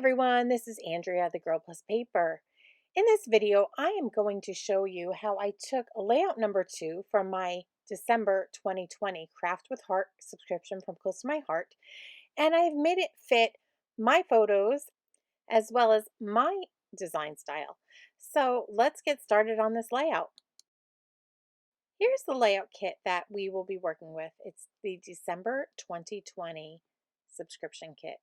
everyone, this is Andrea, the Girl Plus Paper. In this video, I am going to show you how I took layout number 2 from my December 2020 Craft with Heart subscription from Close to My Heart, and I've made it fit my photos as well as my design style. So let's get started on this layout. Here's the layout kit that we will be working with. It's the December 2020 subscription kit.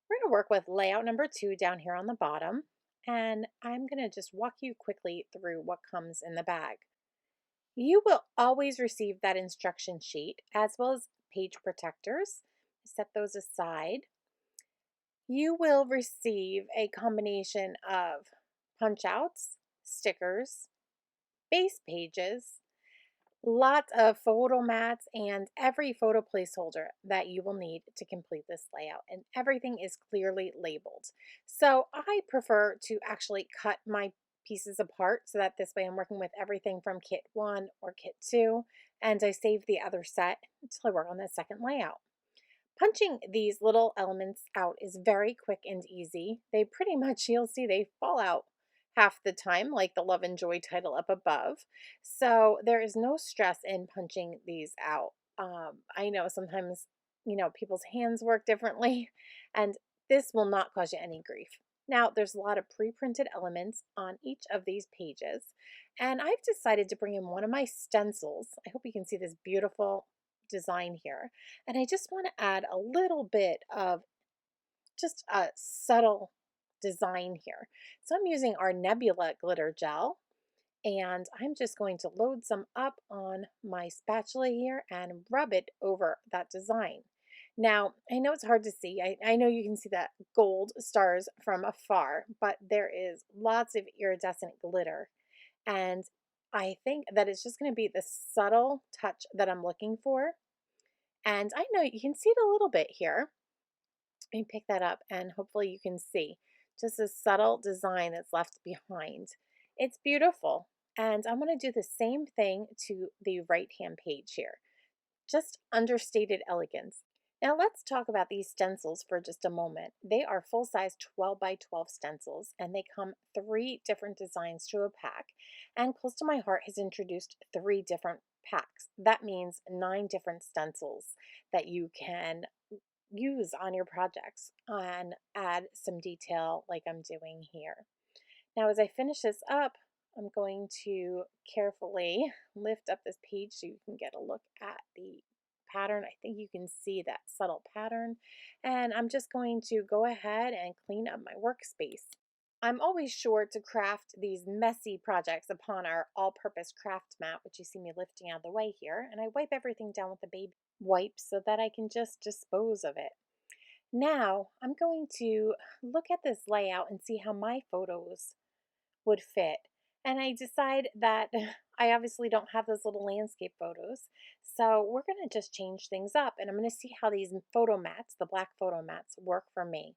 We're going to work with layout number 2 down here on the bottom, and I'm going to just walk you quickly through what comes in the bag. You will always receive that instruction sheet as well as page protectors. Set those aside. You will receive a combination of punch outs, stickers, base pages, lots of photo mats, and every photo placeholder that you will need to complete this layout, and everything is clearly labeled. So I prefer to actually cut my pieces apart so that this way I'm working with everything from kit 1 or kit 2, and I save the other set until I work on the second layout. Punching these little elements out is very quick and easy. They pretty much, you'll see, they fall out half the time, like the Love and Joy title up above. So there is no stress in punching these out. I know sometimes, people's hands work differently, and this will not cause you any grief. Now, there's a lot of pre-printed elements on each of these pages, and I've decided to bring in one of my stencils. I hope you can see this beautiful design here. And I just want to add a little bit of just a subtle design here. So I'm using our Nebula glitter gel, and I'm just going to load some up on my spatula here and rub it over that design. Now, I know it's hard to see. I know you can see that gold stars from afar, but there is lots of iridescent glitter. And I think that it's just going to be the subtle touch that I'm looking for. And I know you can see it a little bit here. Let me pick that up and hopefully you can see just a subtle design that's left behind. It's beautiful. And I'm going to do the same thing to the right-hand page here. Just understated elegance. Now let's talk about these stencils for just a moment. They are full-size 12 by 12 stencils, and they come 3 different designs to a pack. And Close to My Heart has introduced 3 different packs. That means 9 different stencils that you can use on your projects and add some detail like I'm doing here. Now as I finish this up, I'm going to carefully lift up this page so you can get a look at the pattern. I think you can see that subtle pattern, and I'm just going to go ahead and clean up my workspace. I'm always sure to craft these messy projects upon our all-purpose craft mat, which you see me lifting out of the way here, and I wipe everything down with a baby wipe so that I can just dispose of it. Now I'm going to look at this layout and see how my photos would fit. And I decide that I obviously don't have those little landscape photos. So we're going to just change things up, and I'm going to see how these photo mats, the black photo mats, work for me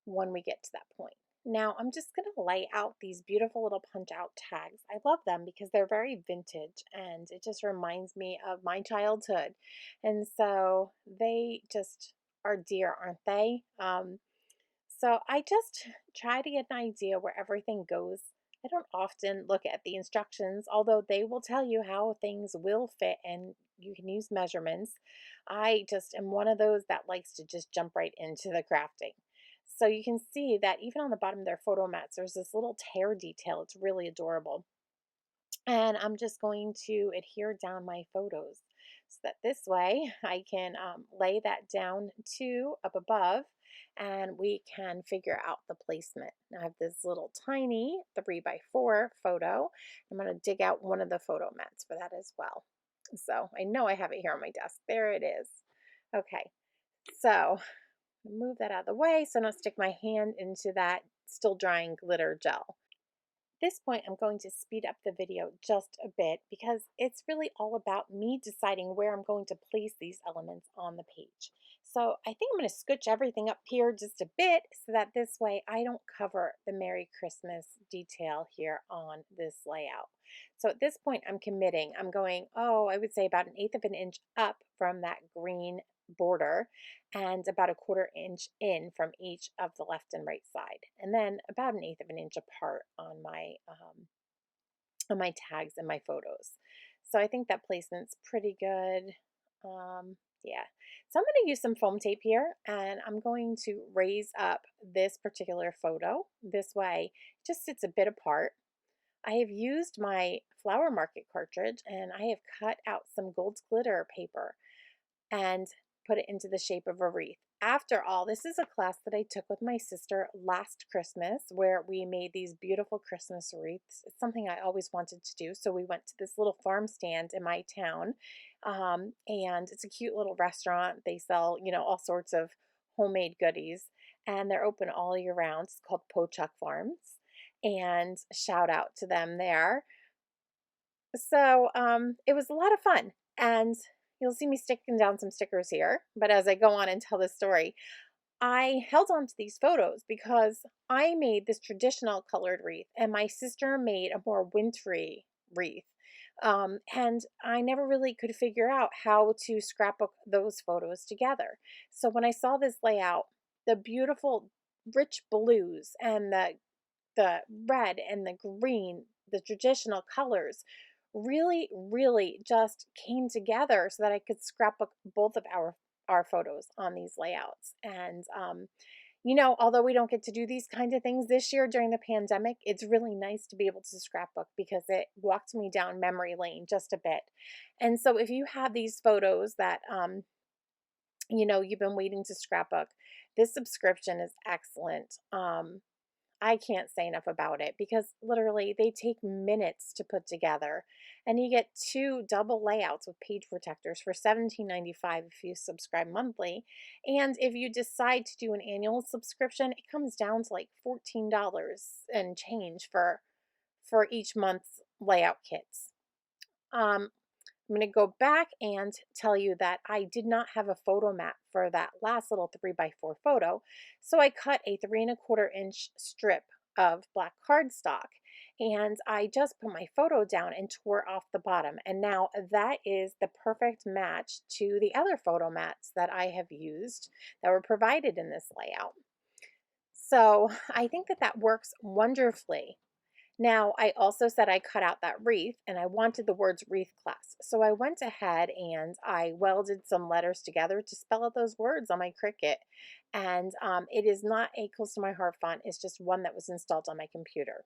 when we get to that point. Now I'm just going to lay out these beautiful little punch out tags. I love them because they're very vintage and it just reminds me of my childhood. And so they just are dear, aren't they? So I just try to get an idea where everything goes. I don't often look at the instructions, although they will tell you how things will fit and you can use measurements. I just am one of those that likes to just jump right into the crafting. So you can see that even on the bottom of their photo mats, there's this little tear detail. It's really adorable. And I'm just going to adhere down my photos so that this way I can lay that down to up above and we can figure out the placement. Now I have this little tiny 3 by 4 photo. I'm going to dig out one of the photo mats for that as well. So I know I have it here on my desk. There it is. Okay, so move that out of the way so I don't stick my hand into that still drying glitter gel. At this point, I'm going to speed up the video just a bit because it's really all about me deciding where I'm going to place these elements on the page. So I think I'm going to scooch everything up here just a bit so that this way I don't cover the Merry Christmas detail here on this layout. So at this point I'm committing. I'm going, I would say about 1/8 of an inch up from that green border and about a 1/4 inch in from each of the left and right side, and then about 1/8 of an inch apart on my tags and my photos. So I think that placement's pretty good. Yeah. So I'm going to use some foam tape here, and I'm going to raise up this particular photo. This way, it just sits a bit apart. I have used my flower market cartridge, and I have cut out some gold glitter paper and put it into the shape of a wreath. After all, this is a class that I took with my sister last Christmas where we made these beautiful Christmas wreaths. It's something I always wanted to do. So we went to this little farm stand in my town, and it's a cute little restaurant. They sell, all sorts of homemade goodies, and they're open all year round. It's called Pochuck Farms, and shout out to them there. So it was a lot of fun, and you'll see me sticking down some stickers here. But as I go on and tell this story, I held on to these photos because I made this traditional colored wreath, and my sister made a more wintry wreath. And I never really could figure out how to scrapbook those photos together. So when I saw this layout, the beautiful rich blues and the red and the green, the traditional colors, really just came together so that I could scrapbook both of our photos on these layouts. And although we don't get to do these kind of things this year during the pandemic, it's really nice to be able to scrapbook because it walked me down memory lane just a bit. And so if you have these photos that you've been waiting to scrapbook, this subscription is excellent. I can't say enough about it because literally they take minutes to put together, and you get 2 double layouts with page protectors for $17.95 if you subscribe monthly. And if you decide to do an annual subscription, it comes down to like $14 and change for each month's layout kits. I'm going to go back and tell you that I did not have a photo mat for that last little 3x4 photo. So I cut a 3¼ inch strip of black cardstock, and I just put my photo down and tore off the bottom. And now that is the perfect match to the other photo mats that I have used that were provided in this layout. So I think that works wonderfully. Now, I also said I cut out that wreath, and I wanted the words wreath class. So I went ahead and I welded some letters together to spell out those words on my Cricut. And it is not a Close to My Heart font. It's just one that was installed on my computer.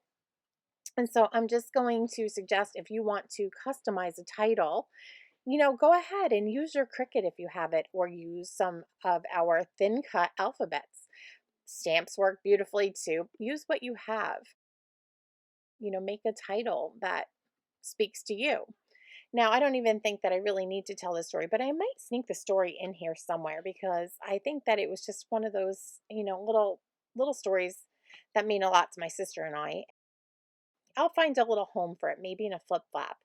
And so I'm just going to suggest, if you want to customize a title, go ahead and use your Cricut if you have it, or use some of our thin cut alphabets. Stamps work beautifully too. Use what you have. Make a title that speaks to you. Now, I don't even think that I really need to tell this story, but I might sneak the story in here somewhere because I think that it was just one of those, little stories that mean a lot to my sister and I. I'll find a little home for it, maybe in a flip flap.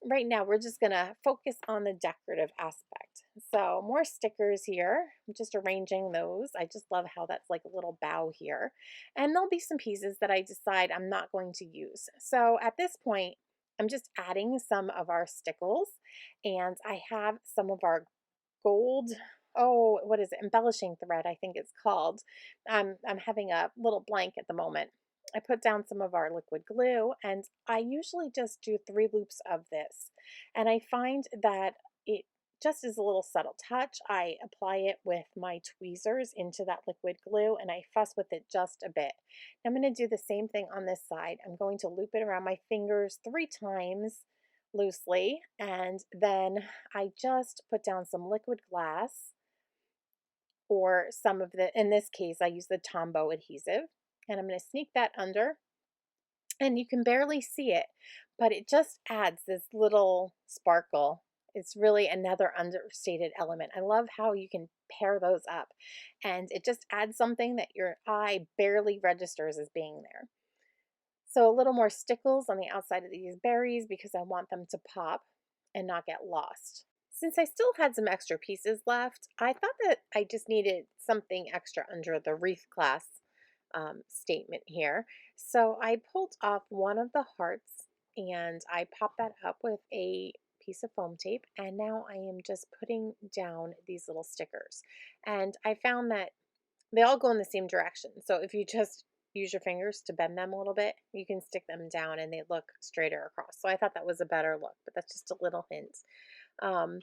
Right now, we're just going to focus on the decorative aspect. So more stickers here. I'm just arranging those. I just love how that's like a little bow here. And there'll be some pieces that I decide I'm not going to use. So at this point, I'm just adding some of our stickles, and I have some of our gold, oh, what is it? Embellishing thread, I think it's called. I'm having a little blank at the moment. I put down some of our liquid glue, and I usually just do 3 loops of this. And I find that it just is a little subtle touch. I apply it with my tweezers into that liquid glue, and I fuss with it just a bit. I'm going to do the same thing on this side. I'm going to loop it around my fingers 3 times loosely, and then I just put down some liquid glass, or some of the, in this case, I use the Tombow adhesive, and I'm going to sneak that under, and you can barely see it, but it just adds this little sparkle. It's really another understated element. I love how you can pair those up, and it just adds something that your eye barely registers as being there. So a little more stickles on the outside of these berries because I want them to pop and not get lost. Since I still had some extra pieces left, I thought that I just needed something extra under the wreath class statement here. So I pulled off one of the hearts, and I popped that up with a piece of foam tape, and now I am just putting down these little stickers. And I found that they all go in the same direction. So if you just use your fingers to bend them a little bit, you can stick them down and they look straighter across. So I thought that was a better look, but that's just a little hint. Um,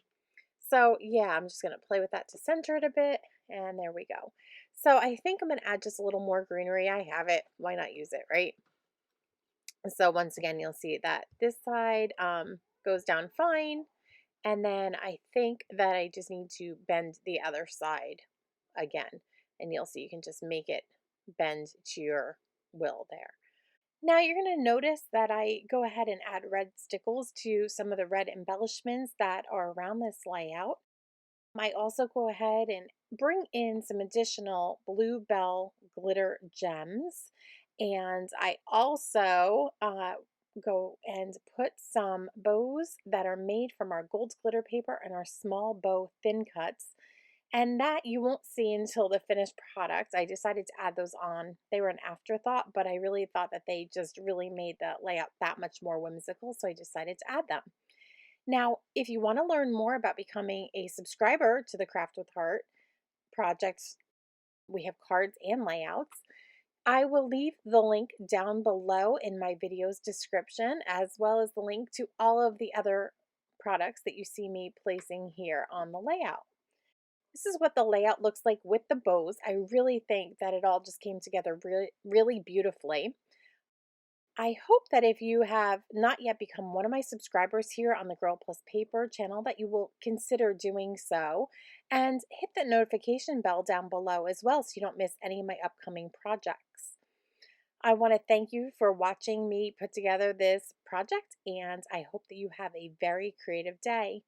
so yeah, I'm just going to play with that to center it a bit, and there we go. So I think I'm going to add just a little more greenery. I have it. Why not use it, right? So once again, you'll see that this side goes down fine. And then I think that I just need to bend the other side again. And you'll see you can just make it bend to your will there. Now you're going to notice that I go ahead and add red stickles to some of the red embellishments that are around this layout. I also go ahead and bring in some additional blue Belle glitter gems. And I also go and put some bows that are made from our gold glitter paper and our small bow thin cuts. And that you won't see until the finished product. I decided to add those on. They were an afterthought, but I really thought that they just really made the layout that much more whimsical, so I decided to add them. Now, if you want to learn more about becoming a subscriber to the Craft with Heart projects, we have cards and layouts. I will leave the link down below in my video's description, as well as the link to all of the other products that you see me placing here on the layout. This is what the layout looks like with the bows. I really think that it all just came together really beautifully. I hope that if you have not yet become one of my subscribers here on the Girl Plus Paper channel, that you will consider doing so and hit the notification bell down below as well so you don't miss any of my upcoming projects. I want to thank you for watching me put together this project, and I hope that you have a very creative day.